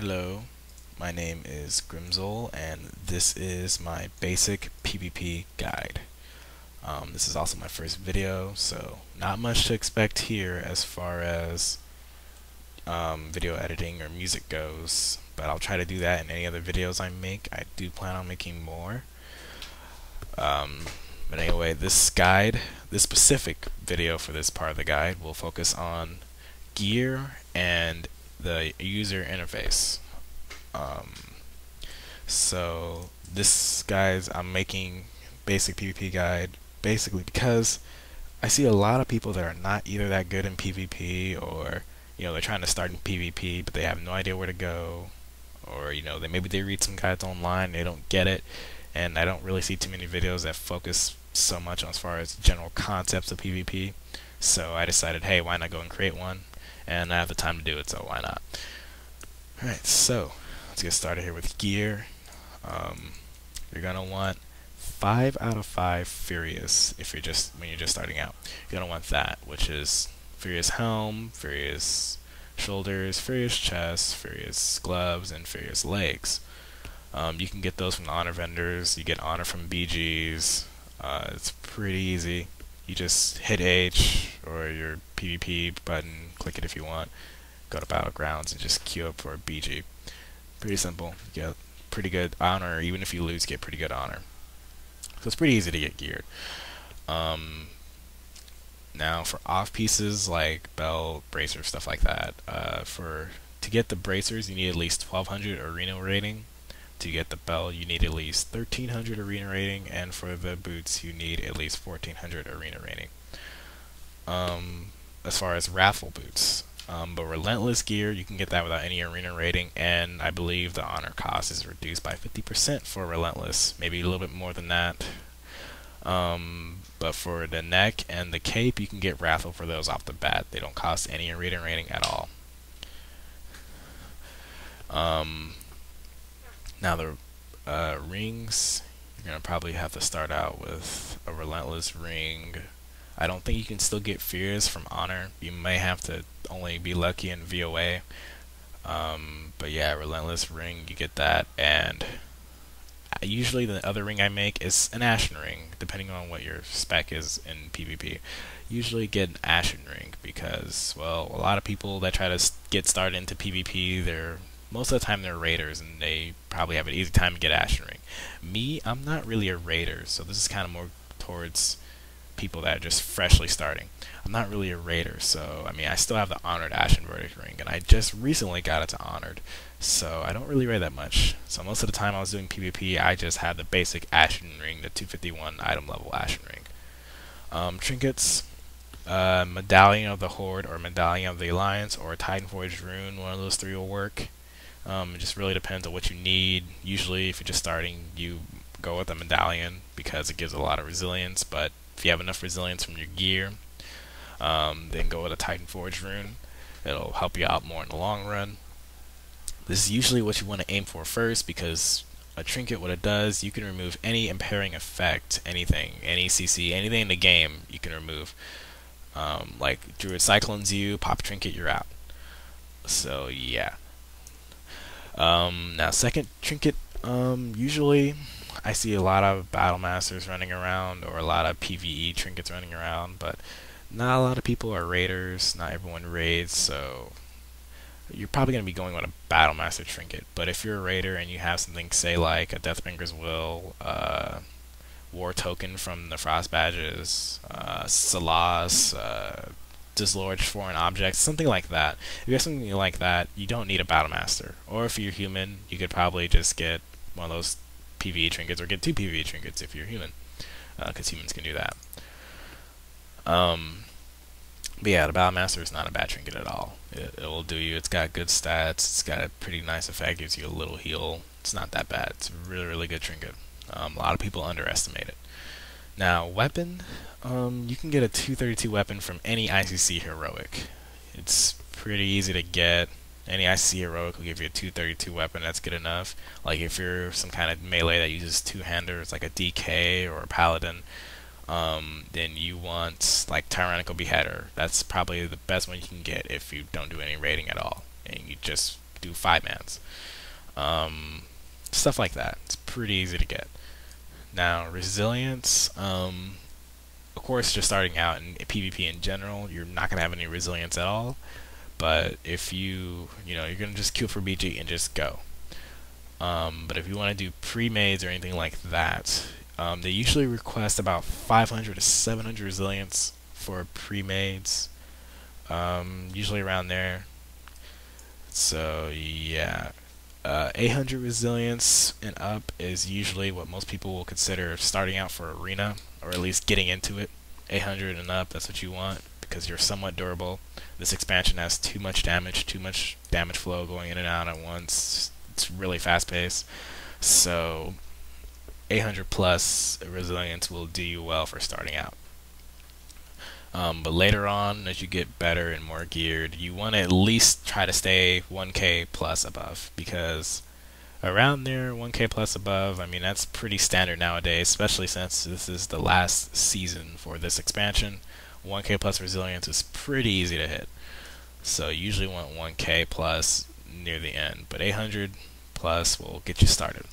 Hello, my name is Grimzol, and this is my basic PvP guide. This is also my first video, so not much to expect here as far as video editing or music goes, but I'll try to do that in any other videos I make. I do plan on making more. Um, but anyway, this specific video for this part of the guide will focus on gear and the user interface. Um, so this guys I'm making basic PvP guide basically because I see a lot of people that are not either that good in PvP, or they're trying to start in PvP but they have no idea where to go, or maybe they read some guides online, they don't get it, and I don't really see too many videos that focus so much on as far as general concepts of PvP. So I decided, hey, why not go and create one? And I have the time to do it, so why not? Alright, so let's get started here with gear. You're gonna want 5 out of 5 Furious when you're just starting out. You're gonna want that, which is Furious helm, Furious shoulders, Furious chest, Furious gloves, and Furious legs. You can get those from the honor vendors. You get honor from BGs. It's pretty easy. You just hit H or your PvP button, click it if you want, go to Battlegrounds and just queue up for a BG. Pretty simple. You get pretty good honor. Even if you lose, you get pretty good honor. So it's pretty easy to get geared. Now for off pieces like belt, bracer, stuff like that. To get the bracers, you need at least 1200 arena rating. To get the belt, you need at least 1300 arena rating, and for the boots, you need at least 1400 arena rating. As far as raffle boots, but relentless gear, you can get that without any arena rating, and I believe the honor cost is reduced by 50% for relentless, maybe a little bit more than that. But for the neck and the cape, you can get raffle for those off the bat. They don't cost any arena rating at all. Now the rings, you're gonna probably have to start out with a relentless ring. I don't think you can still get fears from honor. You may have to only be lucky in VOA. But yeah, relentless ring, you get that. And usually the other ring I make is an ashen ring, depending on what your spec is in PvP. Usually get an ashen ring because, well, a lot of people that try to get started into PvP, most of the time they're raiders, and they probably have an easy time to get ashen ring. Me, I'm not really a raider, so this is kind of more towards people that are just freshly starting. I'm not really a raider, so I mean I still have the honored ashen verdict ring, and I just recently got it to honored, so I don't really raid that much. So most of the time I was doing PvP, I just had the basic ashen ring, the 251 item level ashen ring. Trinkets, medallion of the Horde or medallion of the Alliance or Titan Forged rune, one of those three will work. It just really depends on what you need. Usually if you're just starting, you go with a medallion because it gives a lot of resilience, but if you have enough resilience from your gear, then go with a Titan Forged rune. It'll help you out more in the long run. This is usually what you want to aim for first, because a trinket, what it does, you can remove any impairing effect, anything, any CC, anything in the game you can remove. Like Druid Cyclones you, pop a trinket, you're out. So yeah. Now second trinket, usually I see a lot of battle masters running around, or a lot of PvE trinkets running around, but not a lot of people are raiders. Not everyone raids, so you're probably going to be going with a battle master trinket. But if you're a raider and you have something, say like a Deathbringer's Will, war token from the Frost Badges, Salas, dislodge foreign objects, something like that. If you have something like that, you don't need a battle master. Or if you're human, you could probably just get one of those PvE trinkets, or get 2 PvE trinkets if you're human, because humans can do that. But yeah, the battle master is not a bad trinket at all. It will do you. It's got good stats. It's got a pretty nice effect. Gives you a little heal. It's not that bad. It's a really, really good trinket. A lot of people underestimate it. Now, weapon, you can get a 232 weapon from any ICC heroic. It's pretty easy to get. Any ICC heroic will give you a 232 weapon. That's good enough. Like if you're some kind of melee that uses two-handers, like a DK or a paladin, then you want like Tyrannical Beheader. That's probably the best one you can get if you don't do any raiding at all, and you just do 5-mans. Stuff like that. It's pretty easy to get. Now, resilience, of course, just starting out in PvP in general, you're not going to have any resilience at all. But if you're going to just queue for BG and just go. But if you want to do pre-mades or anything like that, they usually request about 500 to 700 resilience for pre-mades, usually around there. So yeah, 800 resilience and up is usually what most people will consider starting out for arena, or at least getting into it. 800 and up, that's what you want, because you're somewhat durable. This expansion has too much damage flow going in and out at once. It's really fast paced, so 800 plus resilience will do you well for starting out. But later on, as you get better and more geared, you want to at least try to stay 1k plus above, because around there, 1k plus above, I mean, that's pretty standard nowadays, especially since this is the last season for this expansion. 1k plus resilience is pretty easy to hit, so you usually want 1k plus near the end, but 800 plus will get you started.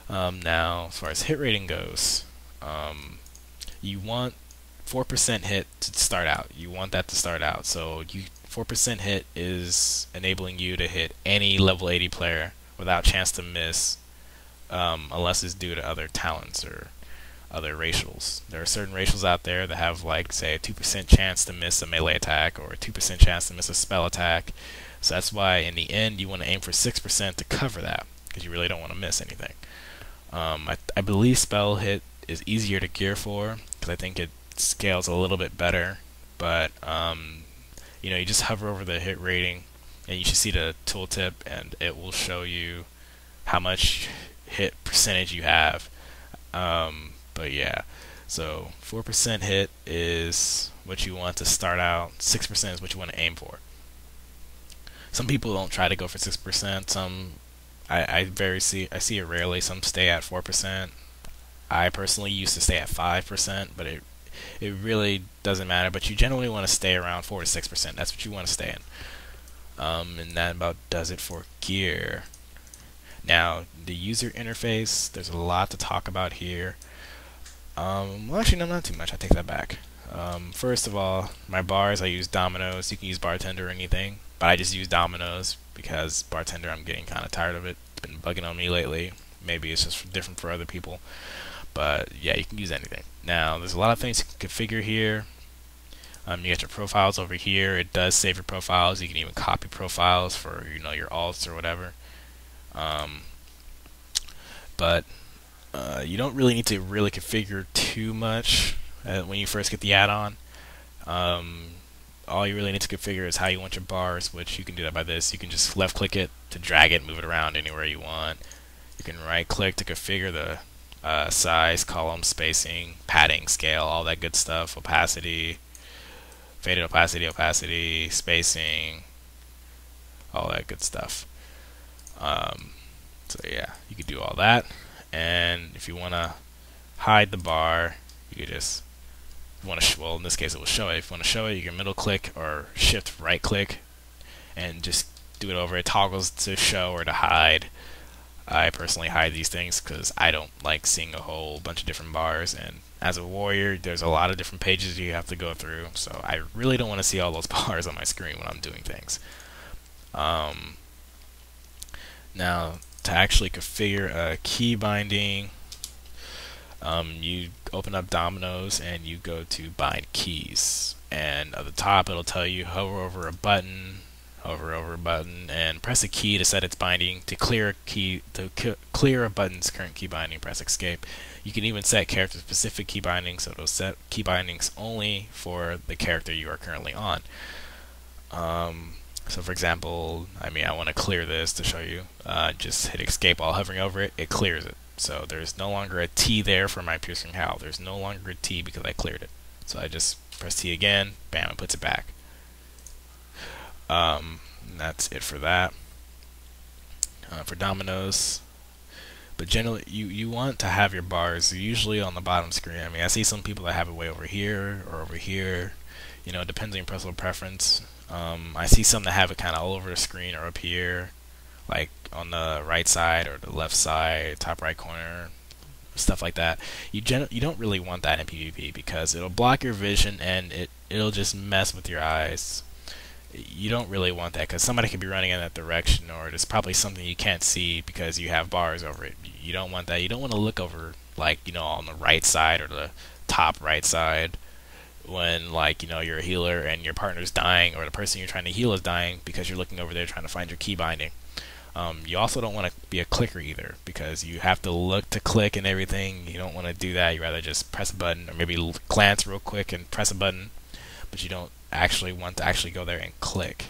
Now, as far as hit rating goes, you want 4% hit to start out. You want that to start out. So 4% hit is enabling you to hit any level 80 player without chance to miss, unless it's due to other talents or other racials. There are certain racials out there that have, like, say, a 2% chance to miss a melee attack or a 2% chance to miss a spell attack. So that's why in the end you want to aim for 6% to cover that, because you really don't want to miss anything. I believe spell hit is easier to gear for, because I think it scales a little bit better, but you just hover over the hit rating and you should see the tooltip, and it will show you how much hit percentage you have. But yeah, so 4% hit is what you want to start out, 6% is what you want to aim for. Some people don't try to go for 6%, some I see it rarely. Some stay at 4%. I personally used to stay at 5%, but it really doesn't matter. But you generally want to stay around 4 to 6%. That's what you want to stay in. And that about does it for gear. Now, the user interface, there's a lot to talk about here. Well, actually, no, not too much. I take that back. First of all, my bars, I use Dominoes. You can use Bartender or anything, but I just use Dominoes because Bartender, I'm getting kind of tired of it. It's been bugging on me lately. Maybe it's just different for other people. But yeah, you can use anything. Now, there's a lot of things you can configure here. You get your profiles over here. It does save your profiles. You can even copy profiles for your alts or whatever. But you don't really need to really configure too much when you first get the add-on. All you really need to configure is how you want your bars, which you can do that by this. You can just left-click it to drag it, move it around anywhere you want. You can right-click to configure the size, column, spacing, padding, scale, all that good stuff, opacity, faded opacity, spacing, all that good stuff. So yeah, you can do all that. And if you want to hide the bar, you can just, well, in this case it will show it. If you want to show it, you can middle click or shift right click and just do it over. It toggles to show or to hide. I personally hide these things because I don't like seeing a whole bunch of different bars, and as a warrior there's a lot of different pages you have to go through, so I really don't want to see all those bars on my screen when I'm doing things. Now, to actually configure a key binding, you open up Dominoes and you go to bind keys, and at the top it'll tell you hover over a button, and press a key to set its binding. To clear a button's current key binding, press escape. You can even set character specific key bindings, so it'll set key bindings only for the character you are currently on. So for example, I want to clear this to show you. Just hit escape while hovering over it, it clears it. So there's no longer a T there for my piercing howl. There's no longer a T because I cleared it. So I just press T again, bam, it puts it back. That's it for that. For Dominoes. But generally, you want to have your bars usually on the bottom screen. I see some people that have it way over here or over here. It depends on your personal preference. I see some that have it kind of all over the screen or up here. like on the right side or the left side, top right corner, stuff like that. You don't really want that in PvP because it'll block your vision and it'll just mess with your eyes. You don't really want that because somebody could be running in that direction, or there's probably something you can't see because you have bars over it. You don't want that. You don't want to look over, like, on the right side or the top right side when, like, you're a healer and your partner's dying, or the person you're trying to heal is dying, because you're looking over there trying to find your key binding. You also don't want to be a clicker either, because you have to look to click and everything. You don't want to do that. You rather just press a button, or maybe glance real quick and press a button, but you don't actually want to actually go there and click.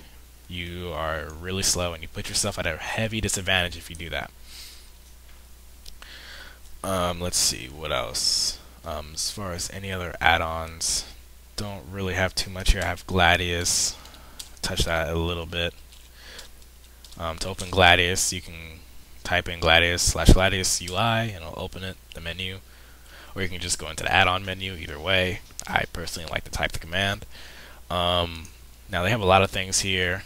You are really slow, and you put yourself at a heavy disadvantage if you do that. Let's see what else. As far as any other add-ons, don't really have too much here. I have Gladius. Touch that a little bit. To open Gladius, you can type in Gladius/Gladius UI, and it'll open it, the menu. Or you can just go into the add-on menu. Either way, I personally like to type the command. Now they have a lot of things here.